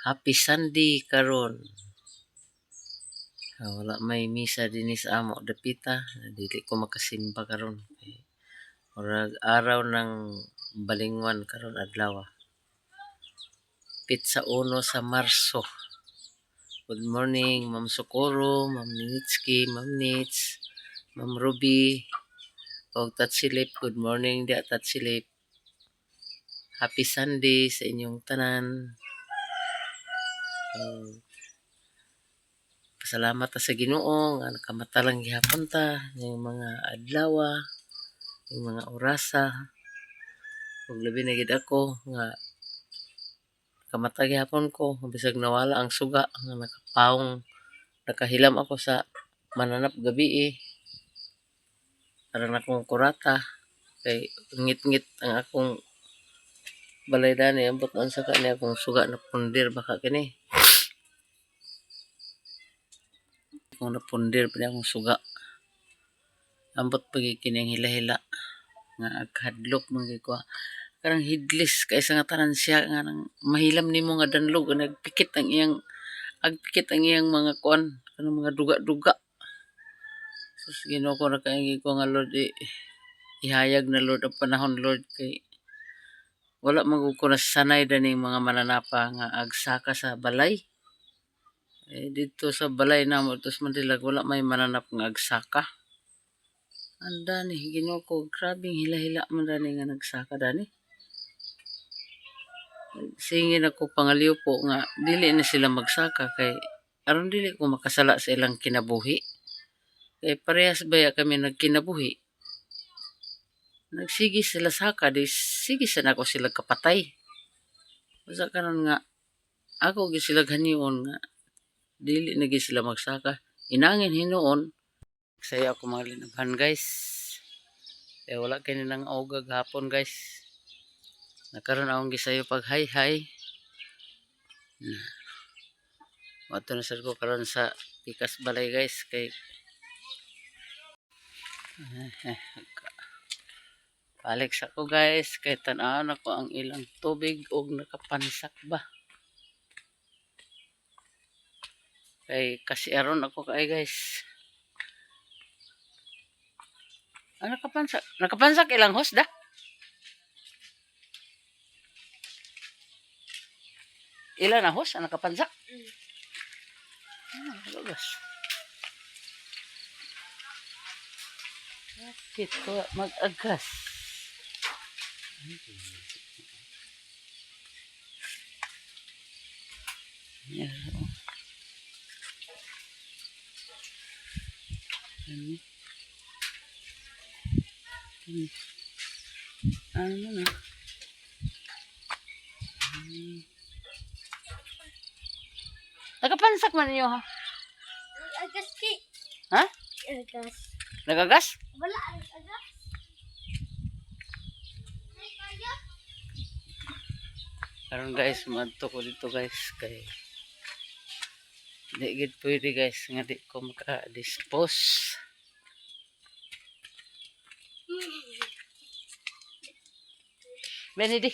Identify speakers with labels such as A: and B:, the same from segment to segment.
A: Happy Sunday karon. Wala may misa dinhi sa amo dapita, dili ko makasimba karon. Murag araw ng balingwan karon adlaw. Pitsa 1 sa Marso. Good morning, Ma'am Socorro, Ma'am Nitski, Ma'am Nits, Ma'am Ruby, og Tatsilip. Good morning di Tatsilip. Happy Sunday sa inyong tanan. Pasalamat ta sa Ginoo nga nakamatalang gihapon ta ng mga adlaw, ng mga orasa. Ug labi na gid ako nga kamatay gihapon ko bisag nawala ang suga nga nakahilam ako sa mananap gabi Parang akong kurata kay ngit-ngit ang akong balay dani ambot unsa ka ni akong suga na pundir baka kini. Kung napundir pa akong suga. Ambot pagi kining hila-hila nga aghadlok man gyud ko. Karang hidlis kaysa nga tanan siya nga nang mahilam nimo nga danlog agpikit ang iyang mga kuan kanang mga duga-duga. Sus Ginoo ko nakaingi ko nga Lord ihayag na Lord ang panahon Lord kay wala man ko nasanay daning mga mananapa nga agsaka sa balay. Dito sa balay namo tos Mandilag wala may mananap nga agsaka. Anda ni Ginoo ko grabing hila-hila man dani nga nagsaka dani. Singin ako pangaliw po nga dili na sila magsaka kay aron dili ko makasala sa ilang kinabuhi. Kay parehas baya kami nagkinabuhi. Nagsigi sila saka di sige sana ako sila kapatay. Basta karon nga ako gi sila ganiun nga dili na gi sila magsaka. Inangin hinuon saya ako maglinaban guys. Kaya wala kay nang auga gahapon guys. Nakaroon akong gisayo pag hi. Wato na sad ko karon sa pikas balay guys kay balik sa ko guys kay tan-aon ako ang ilang tubig og nakapansak ba. Kay kasi aron ako kay guys. Nakapansak ilang hosda. Ilan na hos ang nakapansak? Lugas. Bakit ko mag-agas? Ano na? Nakapansak man niyo ha?
B: Agas ki.
A: Ha?
B: Agas.
A: Nagagas?
B: Wala agas.
A: Karon guys, madto ko dito guys kay di gid pwede guys nga di ko maka-dispose. Benidi.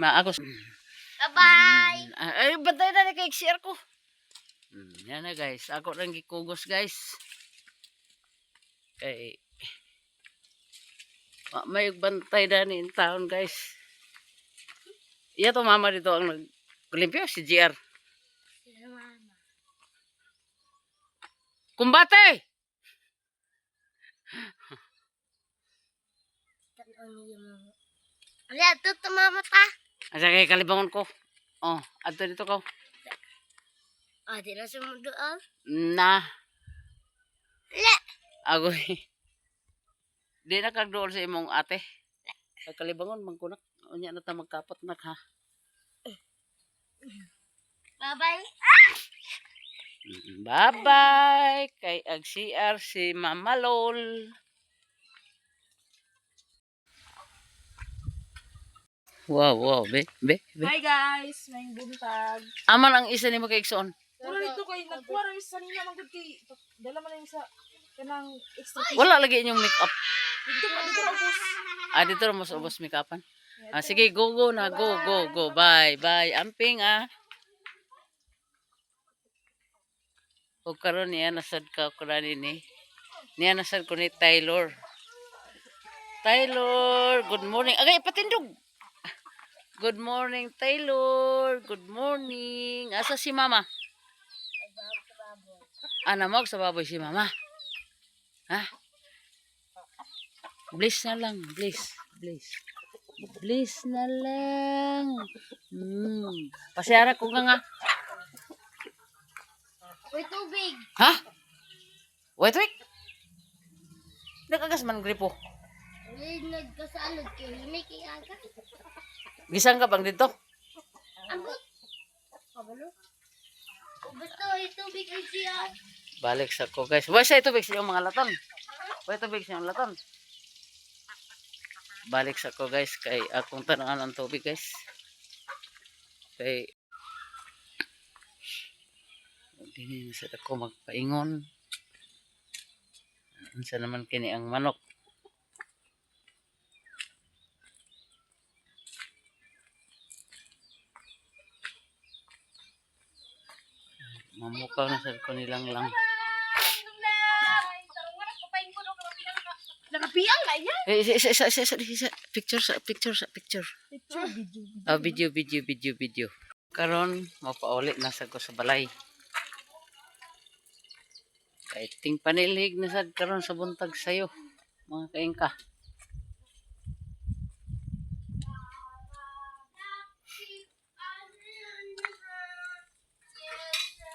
A: Maagos.
B: Bye-bye.
A: Ay, bantay na kay share ko. Yan na guys, ako lang gikugos guys. Kay may bantay na ni taon guys. Iya to mama dito ang naglimpyo si GR.
B: Mama.
A: Kumbate!
B: Ano ito tumama pa?
A: Asa kay kalibangon ko. Oh, adto dito ko.
B: Di na sumudoon.
A: Na.
B: Le.
A: Agoy. Di na kagdool sa imong ate. Kay kalibangon mangkunak. Unya na ta magkapot nak ha.
B: Bye-bye.
A: Bye-bye. Kay ag CR si Mama Lol. Wow, be.
C: Hi guys, may buntag.
A: Aman ang isa ni mo kay Ikson.
C: Pero ito kay nagkuha rin sa nila man gud kay dala man yung sa kanang extra.
A: Wala lagi inyong make up.
C: Dito na ubos.
A: Dito ra mas ubos make upan. Ah, sige, go, go na. Go, go, go. Bye, bye. Amping, ah. O karon niya nasad ka ko na ni. Niya nasad ko ni Taylor. Taylor, good morning. Agay, patindog. Good morning, Taylor. Good morning. Asa si Mama? Namog sa baboy si Mama. Ha? Bliss na lang. Bliss. Bliss. Bliss na lang. Pasyara ko nga nga.
B: Uy, tubig.
A: Ha? Wait, wait. Nakagas man gripo.
B: Uy, nagkasalod kayo. Hindi kaya aga.
A: Gisang ka bang dito?
B: Ako. Kabalo. Basta yung tubig ay siya.
A: Balik sa ko, guys. Wala siya tubig sa iyong mga laton. Wala tubig sa iyong laton. Balik sa ko, guys. Kay akong tanangan ang tubig, guys. Kay hindi na sa ako magpaingon. Unsa naman kini ang manok. Mamukaw na sa ko nilang lang.
C: Nakapiang na yan.
A: Picture.
C: Picture, video.
A: Video. Karon mapaulit na sa ko sa balay. Kay ting panilig na sad karon sa buntag sayo, mga kaingka.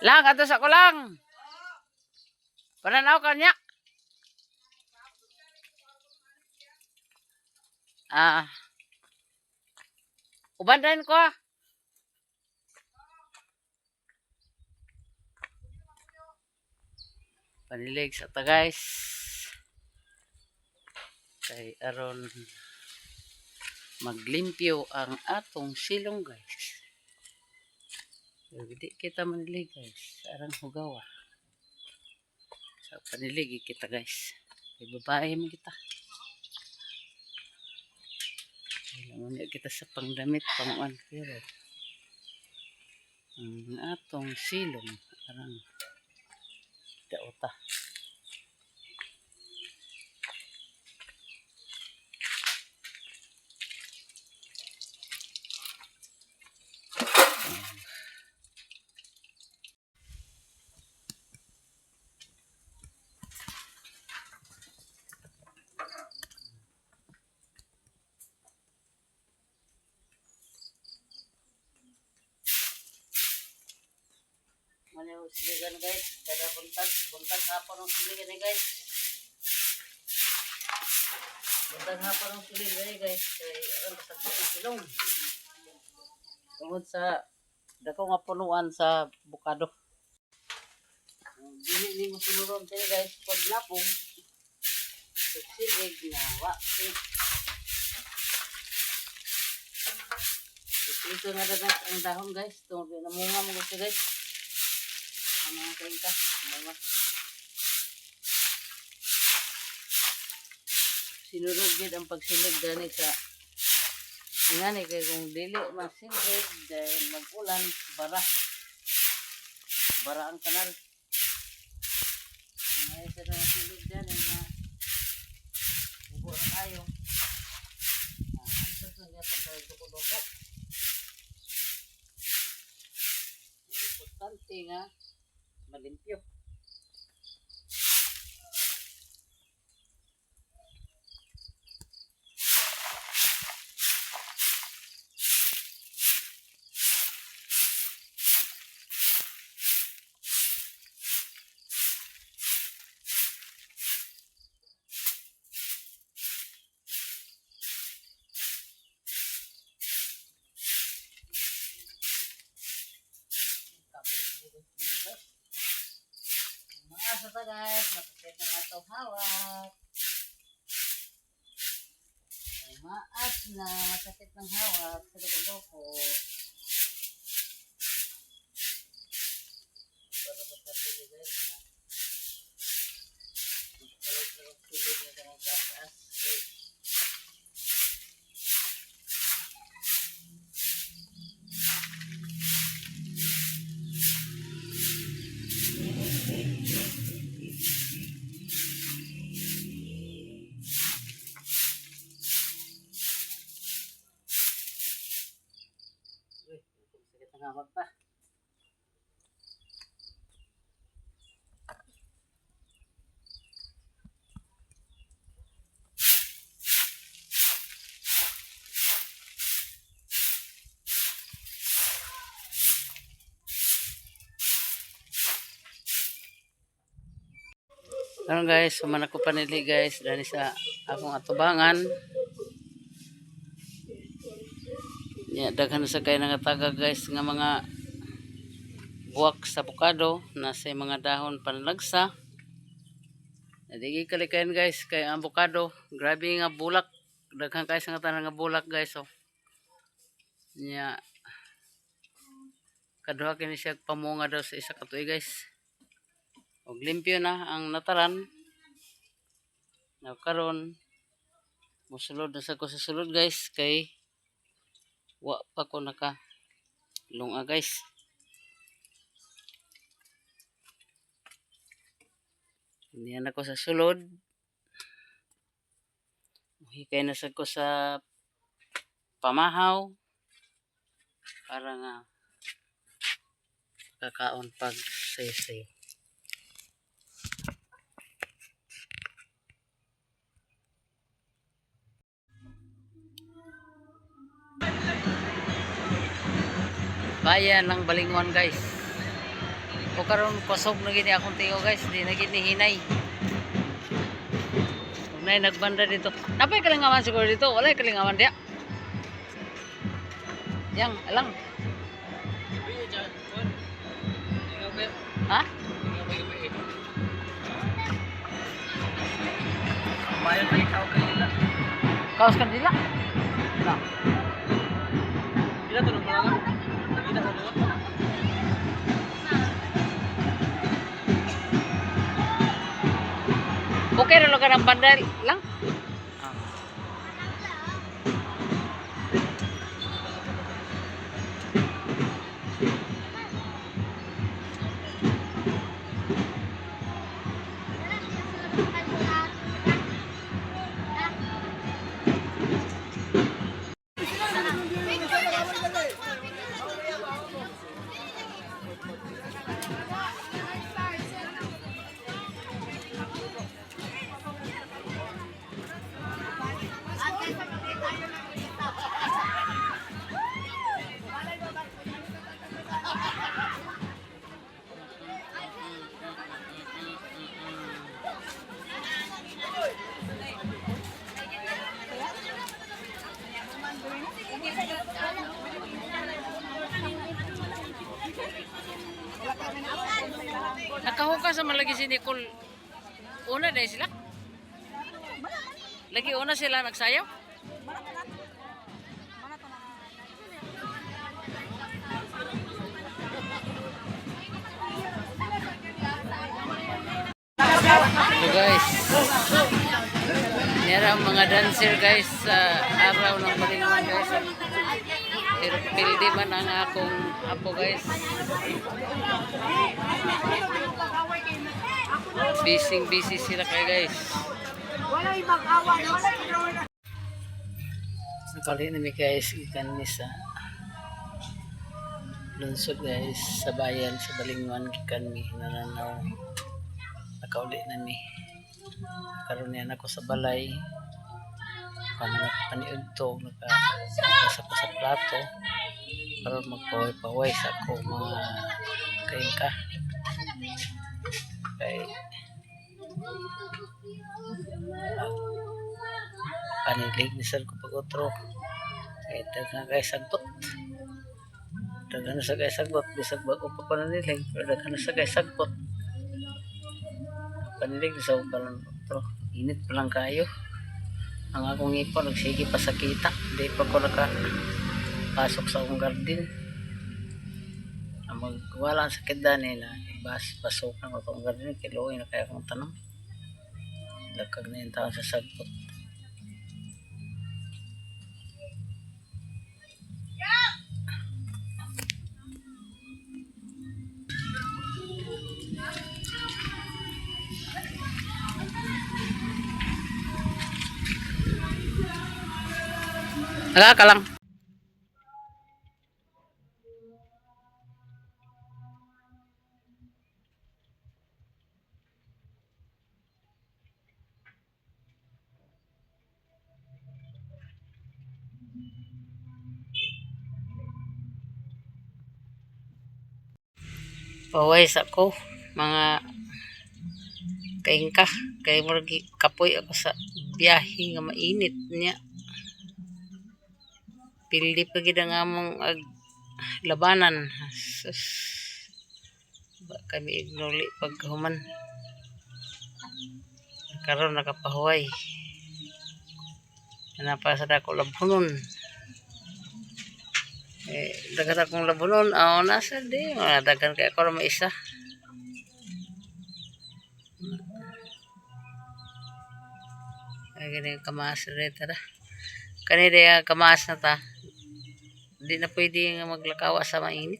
A: Lang ato sa kulang. Pananaw kanya. Uban rin ko. Panilig sa ta, guys. Kay aron maglimpyo ang atong silong, guys. Hindi kita manilig, guys. Arang hugawa. Sa panilig kita, guys. Kay babae mo kita. Kailangan kita sa pangdamit, panguan. Pero ang atong silong, arang uta. Maliw siligan, guys. Kada buntag hapon ang siligan, guys. Buntag hapon ang siligan, guys. Kay aron kasabot ang silong. Tungod sa dako nga punuan sa bukado. Dili mo sinuron tayo, guys. Pag lapong silig na wa. Ito nga dagat ang dahon, guys. Tungod na munga mo gusto, guys. Ang mga kainta, mga sinurog din ang pagsilig gani sa ingani kay kung dili masilig dahil mag-ulan bara ang kanal may sa na silig dyan nga bubo na tayo ang sa nga pagkain doko-doko importante nga malimpyo. Maasa ta, guys, napakit ng atong hawak. Ay, maas na masakit ng hawak sa doko-doko. Para pagkasili, guys, na magpalit na ang sili na ng taas. Tangawag pa. Karon guys, suman ako panili guys dani sa akong atubangan. Ya daghan sa kay nangataga guys nga mga buwak sa avocado na sa mga dahon panlagsa. Digi kalikayan guys kay ang avocado, grabe nga bulak. Daghan kay sa tanan nga bulak guys oh. Nya kaduha kini siya pamunga daw sa isa ka tuig guys. Og limpyo na ang nataran. Now karon musulod na sa ko sa sulod guys kay wa pa ko naka lunga guys. Niyan ako sa sulod. Hikay na sa ko sa pamahaw para nga kakaon pag say-say. Bayan ng Balingon guys. O karon kusog na gini akong tingo guys, di na gini hinay. Nay nagbanda dito. Napay kalingawan siguro dito, wala kalingawan dia. Yang alang. Ha? Bayan kay tao kanila. Kaos kanila? Na. Dila tulong mga. Dila tulong. Okay na lugar ng bandal lang. Nakahuka sa malagi si Nicole. Una dahil sila. Lagi una sila nagsayaw. So guys, nira ang mga dancer guys sa araw ng Balingon guys. Pero pildi man ang akong apo guys. Busy sila kayo guys.
C: Wala ibang awan, wala ibang
A: Nakali namin guys ikan ni sa lungsod guys sa bayan sa Balingon gikan mi nananaw. Nakauli nami. Karon niyan ako sa balay. Paniud to naka sa plato para magpaway-paway sa ako mga kaingka. Kay panilig ni sir ko pag otro kay daghan guys sagbot daghan sa guys sagbot bisag bago pa pananilig pero daghan sa guys sagbot panilig sa karon otro init pa lang kayo ang akong ipon nagsige pa sa kita di pa ko naka pasok sa akong garden ang magwala sa kidan na pasukan ko itong garden kiloy na kaya akong tanong lagkag na yung taon sa sagbot. Ka lang. Pawais ako, mga kaingka. Kay murag kapoy ako sa biyahe nga mainit niya. Pildi pa gid ang among labanan. Sus. Ba kami ignuli pagkahuman. Karon nakapahuway. Napa sa dako labunon. Dagan akong labunon. Nasa di. Dagan kaya ako na isa. Gini kamas rin tara. Kanina kamaas na ta. Di na pwede nga maglakawa sa mainit.